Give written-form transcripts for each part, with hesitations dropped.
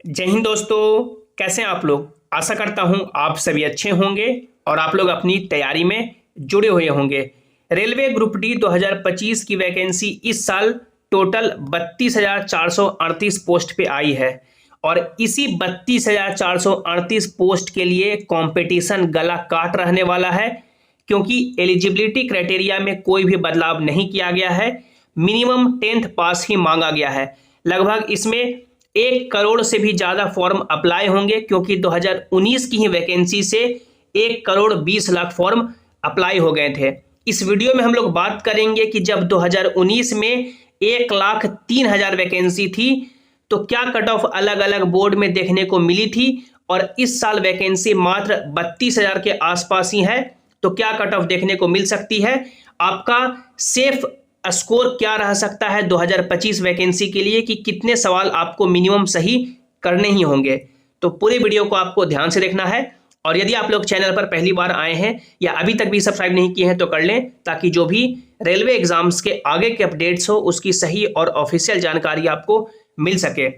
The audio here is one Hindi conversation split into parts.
जय हिंद दोस्तों। कैसे हैं आप लोग। आशा करता हूं आप सभी अच्छे होंगे और आप लोग अपनी तैयारी में जुड़े हुए होंगे। रेलवे ग्रुप डी 2025 की वैकेंसी इस साल टोटल 32,438 पोस्ट पे आई है और इसी 32,438 पोस्ट के लिए कंपटीशन गला काट रहने वाला है, क्योंकि एलिजिबिलिटी क्राइटेरिया में कोई भी बदलाव नहीं किया गया है। मिनिमम 10th पास ही मांगा गया है। लगभग इसमें 1 करोड़ से भी ज़्यादा फॉर्म अप्लाई होंगे, क्योंकि 2019 की ही वैकेंसी से 1,20,00,000 फॉर्म अप्लाई हो गए थे। इस वीडियो में हम लोग बात करेंगे कि जब 2019 में 1,03,000 वैकेंसी थी तो क्या कट ऑफ अलग अलग बोर्ड में देखने को मिली थी, और इस साल वैकेंसी मात्र 32,000 के आसपास ही है तो क्या कट ऑफ देखने को मिल सकती है। आपका सेफ स्कोर क्या रह सकता है 2025 वैकेंसी के लिए, कि कितने सवाल आपको मिनिमम सही करने ही होंगे। तो पूरे वीडियो को आपको ध्यान से देखना है, और यदि आप लोग चैनल पर पहली बार आए हैं या अभी तक भी सब्सक्राइब नहीं किए हैं तो कर लें, ताकि जो भी रेलवे एग्जाम्स के आगे के अपडेट्स हो उसकी सही और ऑफिशियल जानकारी आपको मिल सके।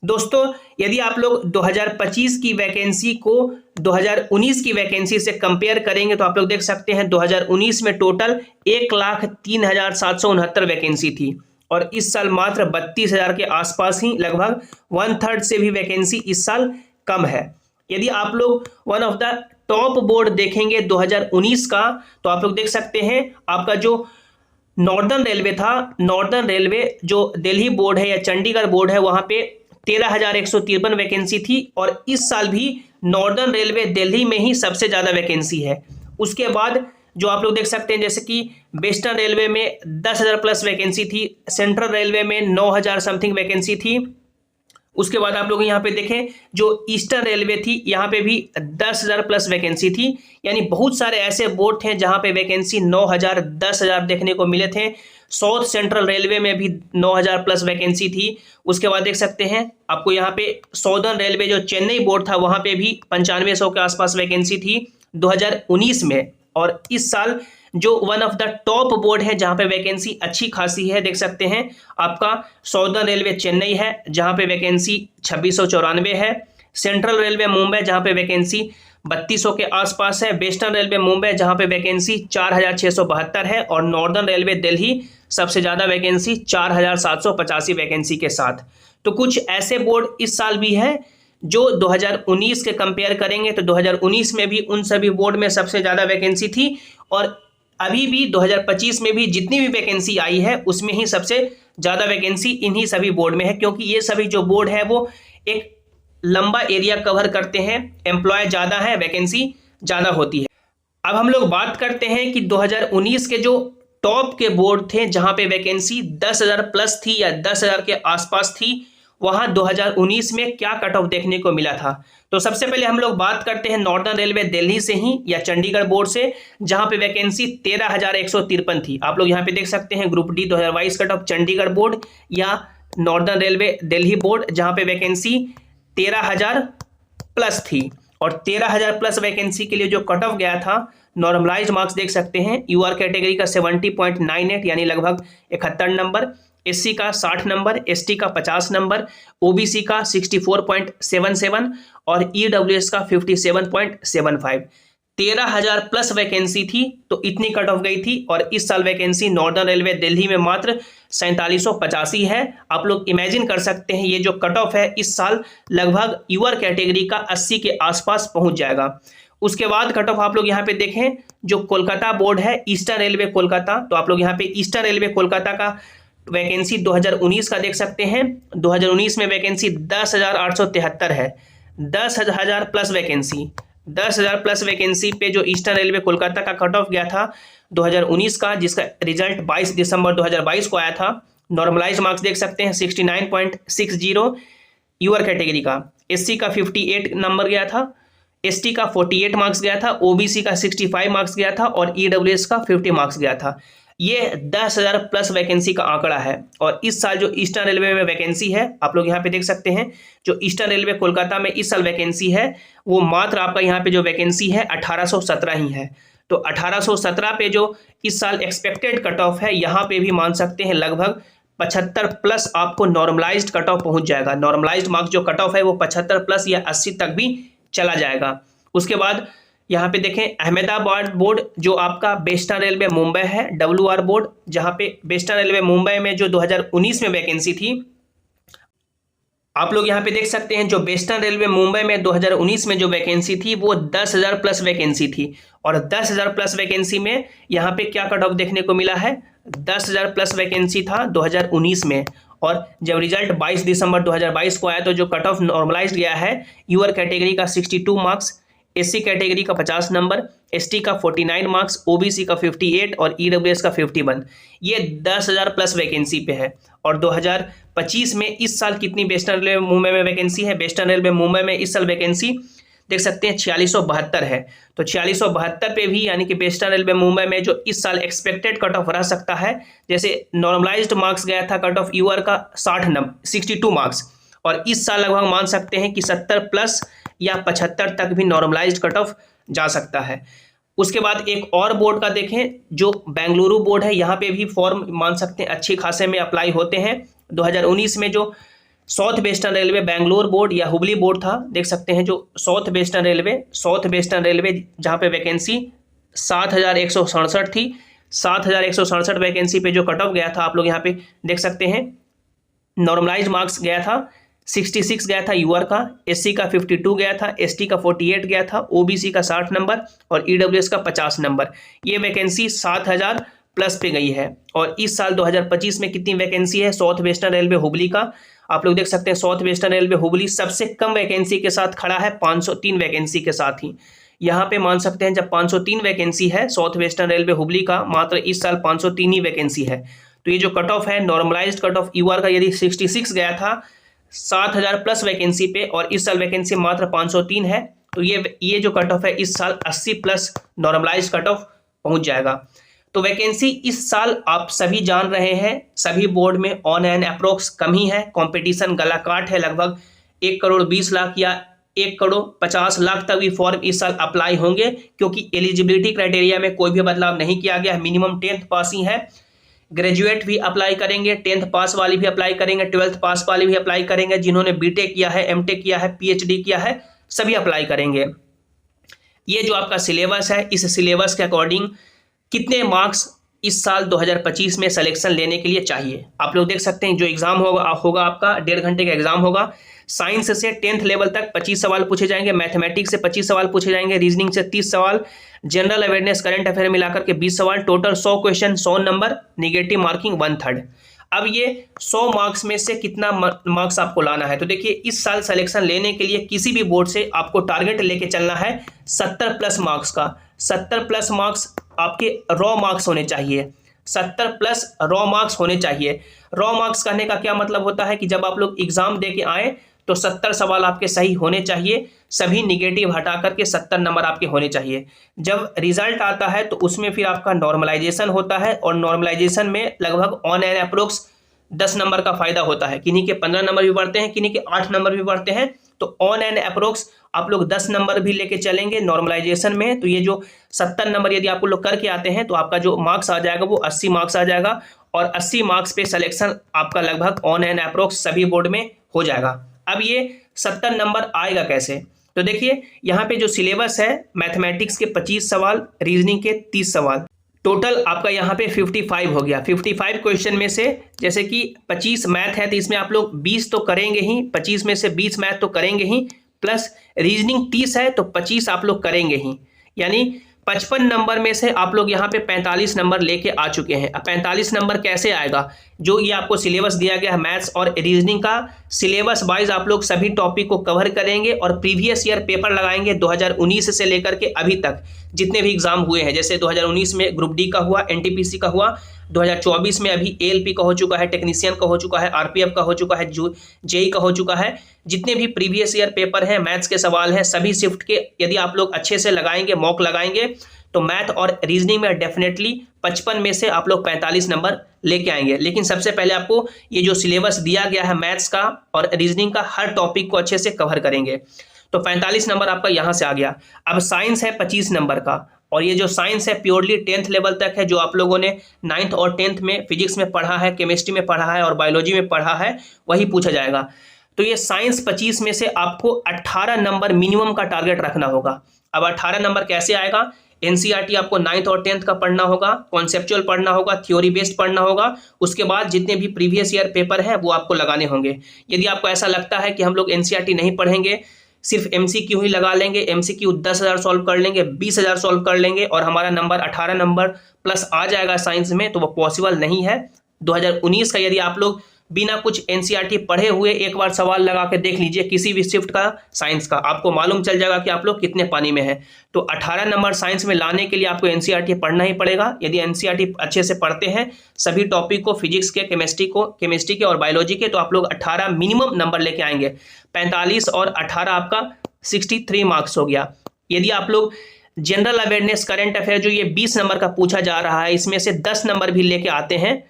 दोस्तों, यदि आप लोग 2025 की वैकेंसी को 2019 की वैकेंसी से कंपेयर करेंगे तो आप लोग देख सकते हैं 2019 में टोटल 1,03,769 वैकेंसी थी और इस साल मात्र 32,000 के आसपास ही, लगभग 1/3 से भी वैकेंसी इस साल कम है। यदि आप लोग one of the top board देखेंगे 2019 का, तो आप लोग देख सकते हैं आपका जो नॉर्दर्न रेलवे था, नॉर्दर्न रेलवे जो दिल्ली बोर्ड है या चंडीगढ़ बोर्ड है, वहां पे 13,153 वैकेंसी थी और इस साल भी नॉर्दर्न रेलवे दिल्ली में ही सबसे ज़्यादा वैकेंसी है। उसके बाद जो आप लोग देख सकते हैं जैसे कि वेस्टर्न रेलवे में 10,000 प्लस वैकेंसी थी, सेंट्रल रेलवे में 9,000 समथिंग वैकेंसी थी। उसके बाद आप लोग यहाँ पे देखें जो ईस्टर्न रेलवे थी, यहाँ पे भी 10,000 प्लस वैकेंसी थी। यानी बहुत सारे ऐसे बोर्ड थे जहाँ पे वैकेंसी 9,000 10,000 देखने को मिले थे। साउथ सेंट्रल रेलवे में भी 9,000 प्लस वैकेंसी थी। उसके बाद देख सकते हैं आपको यहाँ पे सौदर्न रेलवे जो चेन्नई बोर्ड था वहाँ पे भी 9500 के आसपास वैकेंसी थी 2019 में। और इस साल जो one of the top board है जहां पे वैकेंसी अच्छी खासी है, देख सकते हैं आपका सौदर्न रेलवे चेन्नई है जहां पे वैकेंसी 2694 है। सेंट्रल रेलवे मुंबई जहां पे वैकेंसी 3200 के आसपास है। वेस्टर्न रेलवे मुंबई जहां पे वैकेंसी 4,672 है और नॉर्दर्न रेलवे दिल्ली सबसे ज़्यादा वैकेंसी 4,785 वैकेंसी के साथ। तो कुछ ऐसे बोर्ड इस साल भी है जो 2019 के कंपेयर करेंगे तो 2019 में भी उन सभी बोर्ड में सबसे ज़्यादा वैकेंसी थी और अभी भी 2025 में भी जितनी भी वैकेंसी आई है उसमें ही सबसे ज़्यादा वैकेंसी इन्हीं सभी बोर्ड में है, क्योंकि ये सभी जो बोर्ड है वो एक लंबा एरिया कवर करते हैं, एम्प्लॉय ज़्यादा है, वैकेंसी ज़्यादा होती है। अब हम लोग बात करते हैं कि 2019 के जो टॉप के बोर्ड थे जहाँ पे वैकेंसी 10,000 प्लस थी या 10,000 के आसपास थी, वहां 2019 में क्या कट ऑफ देखने को मिला था। तो सबसे पहले हम लोग बात करते हैं नॉर्दर्न रेलवे दिल्ली से ही या चंडीगढ़ बोर्ड से, जहां पे वैकेंसी 13,153 थी। आप लोग यहां पे देख सकते हैं group D 2022 cut off Chandigarh board या नॉर्दर्न रेलवे दिल्ली बोर्ड, जहां पे वैकेंसी 13,000 प्लस थी। और 13,000 प्लस वैकेंसी के लिए जो कट ऑफ गया था, नॉर्मलाइज मार्क्स देख सकते हैं, यूआर कैटेगरी का 70.98 यानी लगभग 71 नंबर, एससी का 60 नंबर, एसटी का 50 नंबर, ओबीसी का 64.77 और ईडब्ल्यूएस का 57.75। 13,000 प्लस वैकेंसी थी तो इतनी कट ऑफ गई थी और इस साल वैकेंसी नॉर्दर्न रेलवे दिल्ली में मात्र 4785 है। आप लोग इमेजिन कर सकते हैं ये जो कट ऑफ है इस साल लगभग यूआर कैटेगरी का 80 के आसपास पहुंच जाएगा। उसके बाद कट ऑफ आप लोग यहाँ पे देखें जो कोलकाता बोर्ड है, ईस्टर्न रेलवे कोलकाता, तो आप लोग यहाँ पे ईस्टर्न रेलवे कोलकाता का वैकेंसी 2019 का देख सकते हैं। 2019 में वैकेंसी 10,873 है। 10,000 प्लस वैकेंसी, 10,000 प्लस वैकेंसी पे जो ईस्टर्न रेलवे कोलकाता का कट ऑफ गया था 2019 का, जिसका रिजल्ट 22 दिसंबर 2022 को आया था। नॉर्मलाइज मार्क्स देख सकते हैं 69.60 यूआर कैटेगरी का, एससी का 58 नंबर गया था, एसटी का 48 मार्क्स गया था, ओबीसी का 65 मार्क्स गया था और ईडब्ल्यूएस का 50 मार्क्स गया था। ये 10,000 प्लस वैकेंसी का आंकड़ा है। और इस साल जो ईस्टर्न रेलवे में वैकेंसी है आप लोग यहाँ पे देख सकते हैं, जो ईस्टर्न रेलवे कोलकाता में इस साल वैकेंसी है वो मात्र आपका यहाँ पे जो वैकेंसी है 1817 ही है। तो 1817 पे जो इस साल एक्सपेक्टेड कट ऑफ है, यहाँ पे भी मान सकते हैं लगभग 75 प्लस आपको नॉर्मलाइज्ड कट ऑफ पहुंच जाएगा। नॉर्मलाइज्ड मार्क्स जो कट ऑफ है वो 75 प्लस या 80 तक भी चला जाएगा। उसके बाद यहाँ पे देखें अहमदाबाद बोर्ड जो आपका वेस्टर्न रेलवे मुंबई है, WR बोर्ड जहाँ पे वेस्टर्न रेलवे मुंबई में जो 2019 में वैकेंसी थी, आप लोग यहाँ पे देख सकते हैं जो वेस्टर्न रेलवे मुंबई में 2019 में जो वैकेंसी थी वो 10,000 प्लस वैकेंसी थी। और 10,000 प्लस वैकेंसी में यहाँ पे क्या कट ऑफ देखने को मिला है, 10,000 प्लस वैकेंसी था 2019 में। और जब रिजल्ट 22 दिसंबर 2022 को आया तो जो कट ऑफ नॉर्मलाइज गया है, यूआर कैटेगरी का 62 मार्क्स, एससी कैटेगरी का 50 नंबर, एसटी का 49 मार्क्स, ओबीसी का 58 और ईडब्ल्यूएस का 51। ये 10,000 प्लस वैकेंसी पे है। और 2025 में इस साल कितनी वेस्टर्न रेलवे मुंबई में वैकेंसी है, वेस्टर्न रेलवे मुंबई में इस साल वैकेंसी देख सकते हैं 4672 है। तो 4672 पे भी यानी कि वेस्टर्न रेलवे मुंबई में जो इस साल एक्सपेक्टेड कट ऑफ रह सकता है, जैसे नॉर्मलाइज्ड मार्क्स गया था कट ऑफ यूआर का 62 मार्क्स, और इस साल लगभग मान सकते हैं कि 70 प्लस या 75 तक भी नॉर्मलाइज्ड कट ऑफ जा सकता है। उसके बाद एक और बोर्ड का देखें जो बेंगलुरु बोर्ड है, यहाँ पे भी फॉर्म मान सकते हैं अच्छे खासे में अप्लाई होते हैं। 2019 में जो south western railway Bangalore board या हुबली बोर्ड था, देख सकते हैं जो साउथ वेस्टर्न रेलवे जहाँ पे वैकेंसी 7,167 थी, 7,167 वैकेंसी पे जो कट ऑफ गया था आप लोग यहाँ पे देख सकते हैं। नॉर्मलाइज मार्क्स गया था 66 गया था यूआर का, एससी का 52 गया था, एसटी का 48 गया था, ओबीसी का 60 नंबर और ईडब्ल्यूएस का 50 नंबर। ये वैकेंसी 7,000 प्लस पे गई है। और इस साल 2025 में कितनी वैकेंसी है साउथ वेस्टर्न रेलवे हुबली का, आप लोग देख सकते हैं साउथ वेस्टर्न रेलवे हुबली सबसे कम वैकेंसी के साथ खड़ा है 503 वैकेंसी के साथ ही। यहाँ पे मान सकते हैं जब 503 वैकेंसी है साउथ वेस्टर्न रेलवे हुबली का, मात्र इस साल 503 ही वैकेंसी है। तो ये जो कट ऑफ है नॉर्मलाइज्ड कट ऑफ यूआर का यदि 66 गया था 7,000 प्लस वैकेंसी पे और इस साल वैकेंसी मात्र 503 है, तो ये जो कट ऑफ है इस साल 80 प्लस नॉर्मलाइज कट ऑफ पहुंच जाएगा। तो वैकेंसी इस साल आप सभी जान रहे हैं सभी बोर्ड में ऑन एंड अप्रोक्स कम ही है, कंपटीशन गला काट है। लगभग 1 करोड़ 20 लाख या 1 करोड़ 50 लाख तक भी फॉर्म इस साल अप्लाई होंगे, क्योंकि एलिजिबिलिटी क्राइटेरिया में कोई भी बदलाव नहीं किया गया है। मिनिमम 10th पास ही है, ग्रेजुएट भी अप्लाई करेंगे, 10th पास वाली भी अप्लाई करेंगे, 12th पास वाली भी अप्लाई करेंगे, जिन्होंने बीटेक किया है, एमटेक किया है, पीएचडी किया है, सभी अप्लाई करेंगे। ये जो आपका सिलेबस है, इस सिलेबस के अकॉर्डिंग कितने मार्क्स इस साल 2025 में सिलेक्शन लेने के लिए चाहिए आप लोग देख सकते हैं। जो एग्जाम होगा आपका 1.5 घंटे का एग्जाम होगा। साइंस से 10th लेवल तक 25 सवाल पूछे जाएंगे, मैथमेटिक्स से 25 सवाल पूछे जाएंगे, रीजनिंग से 30 सवाल, जनरल अवेयरनेस करंट अफेयर मिलाकर के 20 सवाल, total 100 question, 100 number, negative marking 1/3। अब ये 100 मार्क्स में से कितना मार्क्स आपको लाना है, तो देखिए इस साल सिलेक्शन लेने के लिए किसी भी बोर्ड से आपको टारगेट लेके चलना है 70 प्लस मार्क्स का। 70 प्लस मार्क्स आपके रॉ मार्क्स होने चाहिए, 70 प्लस रॉ मार्क्स होने चाहिए। रॉ मार्क्स कहने का क्या मतलब होता है कि जब आप लोग एग्जाम दे के आए तो 70 सवाल आपके सही होने चाहिए, सभी निगेटिव हटा करके 70 नंबर आपके होने चाहिए। जब रिजल्ट आता है तो उसमें फिर आपका नॉर्मलाइजेशन होता है और नॉर्मलाइजेशन में लगभग ऑन एन अप्रोक्स 10 नंबर का फायदा होता है, किन्हीं के 15 नंबर भी बढ़ते हैं, किन्हीं के 8 नंबर भी बढ़ते हैं। तो ऑन एन अप्रोक्स आप लोग 10 नंबर भी लेके चलेंगे नॉर्मलाइजेशन में, तो ये जो 70 नंबर यदि आप लोग करके आते हैं तो आपका जो मार्क्स आ जाएगा वो 80 मार्क्स आ जाएगा और 80 मार्क्स पे सिलेक्शन आपका लगभग ऑन एन अप्रोक्स सभी बोर्ड में हो जाएगा। अब ये 70 नंबर आएगा कैसे, तो देखिए यहाँ पे जो सिलेबस है मैथमेटिक्स के 25 सवाल, रीजनिंग के 30 सवाल, टोटल आपका यहाँ पे 55 हो गया। 55 क्वेश्चन में से जैसे कि 25 मैथ है तो इसमें आप लोग 20 तो करेंगे ही, 25 में से 20 मैथ तो करेंगे ही, प्लस रीजनिंग 30 है तो 25 आप लोग करेंगे ही, यानी 55 नंबर में से आप लोग यहाँ पे 45 नंबर लेके आ चुके हैं। अब 45 नंबर कैसे आएगा, जो ये आपको सिलेबस दिया गया है मैथ्स और रीजनिंग का, सिलेबस वाइज आप लोग सभी टॉपिक को कवर करेंगे और प्रीवियस ईयर पेपर लगाएंगे 2019 से लेकर के अभी तक जितने भी एग्जाम हुए हैं। जैसे 2019 में ग्रुप डी का हुआ, एनटीपीसी का हुआ, 2024 में अभी एएलपी का हो चुका है, टेक्नीशियन का हो चुका है, आरपीएफ का हो चुका है, जेई का हो चुका है। जितने भी प्रीवियस ईयर पेपर हैं, मैथ्स के सवाल हैं, सभी शिफ्ट के यदि आप लोग अच्छे से लगाएंगे, मॉक लगाएंगे, तो मैथ और रीजनिंग में डेफिनेटली 55 में से आप लोग 45 नंबर लेके आएंगे। लेकिन सबसे पहले आपको ये जो सिलेबस दिया गया है मैथ्स का और रीजनिंग का, हर टॉपिक को अच्छे से कवर करेंगे। तो 45 नंबर आपका यहाँ से आ गया। अब साइंस है 25 नंबर का, और ये जो साइंस है प्योरली 10th लेवल तक है, जो आप लोगों ने 9th और 10th में फिजिक्स में पढ़ा है, केमिस्ट्री में पढ़ा है और बायोलॉजी में पढ़ा है, वही पूछा जाएगा। तो ये साइंस 25 में से आपको 18 नंबर मिनिमम का टारगेट रखना होगा। अब 18 नंबर कैसे आएगा? एनसीईआरटी आपको 9th और 10th का पढ़ना होगा, कॉन्सेप्चुअल पढ़ना होगा, थ्योरी बेस्ड पढ़ना होगा, उसके बाद जितने भी प्रीवियस ईयर पेपर है वो आपको लगाने होंगे। यदि आपको ऐसा लगता है कि हम लोग एनसीईआरटी नहीं पढ़ेंगे, सिर्फ एमसीक्यू ही लगा लेंगे, एमसीक्यू 10,000 सॉल्व कर लेंगे, 20,000 सॉल्व कर लेंगे और हमारा नंबर 18 नंबर प्लस आ जाएगा साइंस में, तो वो पॉसिबल नहीं है। 2019 का यदि आप लोग बिना कुछ एनसीईआरटी पढ़े हुए एक बार सवाल लगा के देख लीजिए किसी भी शिफ्ट का साइंस का, आपको मालूम चल जाएगा कि आप लोग कितने पानी में हैं। तो 18 नंबर साइंस में लाने के लिए आपको एनसीईआरटी पढ़ना ही पड़ेगा। यदि एनसीईआरटी अच्छे से पढ़ते हैं सभी टॉपिक को, फिजिक्स के, केमिस्ट्री के और बायोलॉजी के, तो आप लोग 18 मिनिमम नंबर लेके आएंगे। 45 और 18 आपका 63 मार्क्स हो गया। यदि आप लोग जनरल अवेयरनेस, करंट अफेयर जो ये 20 नंबर का पूछा जा रहा है, इसमें से 10 नंबर भी लेके आते हैं,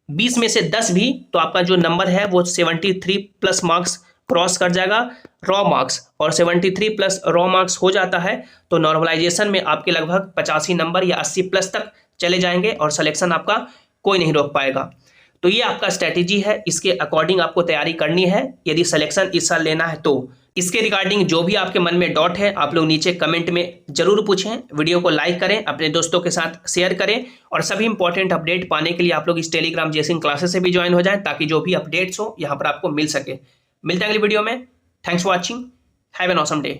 20 में से 10 भी, तो आपका जो नंबर है वो 73 प्लस मार्क्स क्रॉस कर जाएगा, रॉ मार्क्स, और 73 प्लस रॉ मार्क्स हो जाता है तो नॉर्मलाइजेशन में आपके लगभग 85 नंबर या 80 प्लस तक चले जाएंगे और सिलेक्शन आपका कोई नहीं रोक पाएगा। तो ये आपका स्ट्रैटेजी है, इसके अकॉर्डिंग आपको तैयारी करनी है यदि सिलेक्शन इस साल लेना है तो। इसके रिगार्डिंग जो भी आपके मन में डाउट है आप लोग नीचे कमेंट में जरूर पूछें, वीडियो को लाइक करें, अपने दोस्तों के साथ शेयर करें और सभी इंपॉर्टेंट अपडेट पाने के लिए आप लोग इस टेलीग्राम जेसिंग क्लासेस से भी ज्वाइन हो जाएं ताकि जो भी अपडेट्स हो यहाँ पर आपको मिल सके। मिलते हैं अगली वीडियो में। Thanks for watching, have an awesome day.